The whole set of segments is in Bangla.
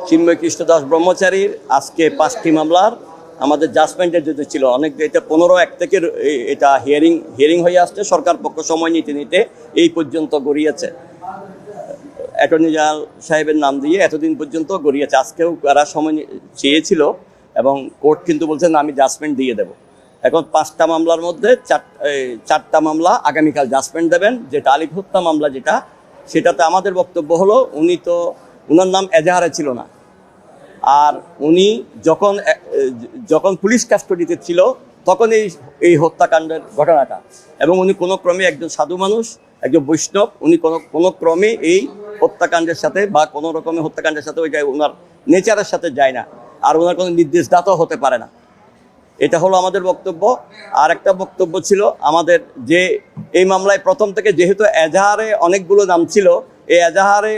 চিন্ময় কৃষ্ণ দাস ব্রহ্মচারীর আজকে 5টি মামলার আমাদের জাজমেন্টের জন্য ছিল অনেক, এটা 15/1 থেকে এটা হিয়ারিং হয়ে আসছে। সরকার পক্ষ সময় নিতে নিতে এই পর্যন্ত গড়িয়েছে, অ্যাটর্নি জেনারেল সাহেবের নাম দিয়ে এতদিন পর্যন্ত গড়িয়েছে। আজকেও তারা সময় চেয়েছিল এবং কোর্ট কিন্তু বলছেন আমি জাজমেন্ট দিয়ে দেব। এখন 5টা মামলার মধ্যে 4টা মামলা আগামীকাল জাজমেন্ট দেবেন। যেটা আলিফ হত্যা মামলা সেটাতে আমাদের বক্তব্য হলো উনার নাম এজাহারে ছিল না, আর উনি যখন পুলিশ কাস্টডিতে ছিল তখন এই হত্যাকাণ্ডের ঘটনাটা, এবং উনি কোনো ক্রমে একজন সাধু মানুষ, একজন বৈষ্ণব, উনি কোনো ক্রমে এই হত্যাকাণ্ডের সাথে বা কোনো রকমের হত্যাকাণ্ডের সাথে ওই ওনার নেচারের সাথে যায় না, আর ওনার কোনো নির্দেশদাতাও হতে পারে না। এটা হলো আমাদের বক্তব্য। আর একটা বক্তব্য ছিল আমাদের, যে এই মামলায় প্রথম থেকে যেহেতু এজাহারে অনেকগুলো নাম ছিল, এই এজাহারে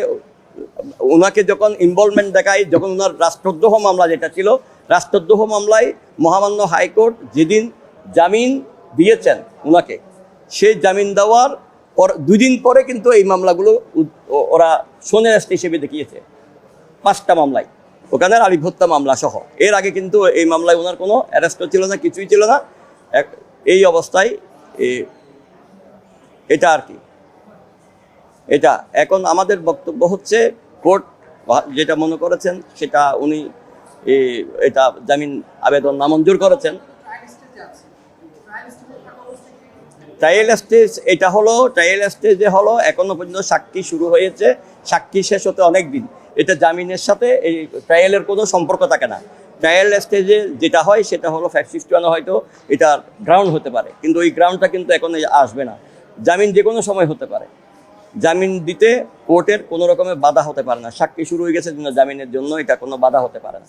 ওনাকে যখন ইনভলভমেন্ট দেখায়, যখন ওনার রাষ্ট্রদ্রোহ মামলা যেটা ছিল, রাষ্ট্রদ্রোহ মামলায় মহামান্য হাইকোর্ট যেদিন জামিন দিয়েছেন ওনাকে, সেই জামিন দেওয়ার পর 2 দিন পরে কিন্তু এই মামলাগুলো ওরা সোনের অ্যারেস্ট হিসেবে দেখিয়েছে 5টা মামলায়, ওখানে আলিফ হত্যা মামলা সহ। এর আগে কিন্তু এই মামলায় ওনার কোনো অ্যারেস্টও ছিল না, কিছুই ছিল না। এই অবস্থায় এটা আর কি, এটা এখন আমাদের বক্তব্য হচ্ছে কোর্ট যেটা মনে করেছেন সেটা উনি এটা জামিন আবেদন নামঞ্জুর করেছেন। ট্রায়াল স্টেজ এটা হলো, ট্রায়াল স্টেজে হলো এখনো পর্যন্ত সাক্ষী শুরু হয়েছে, সাক্ষী শেষ হতে অনেক দিন। এটা জামিনের সাথে এই ট্রায়ালের কোনো সম্পর্ক থাকে না। ট্রায়াল স্টেজে যেটা হয় সেটা হলো 561 হয়তো এটার গ্রাউন্ড হতে পারে, কিন্তু ওই গ্রাউন্ডটা কিন্তু এখন আসবে না। জামিন যে কোনো সময় হতে পারে, জামিন দিতে কোর্টের কোনো রকমের বাধা হতে পারে না। সাক্ষী শুরু হয়ে গেছে, জামিনের জন্য এটা কোনো বাধা হতে পারে না।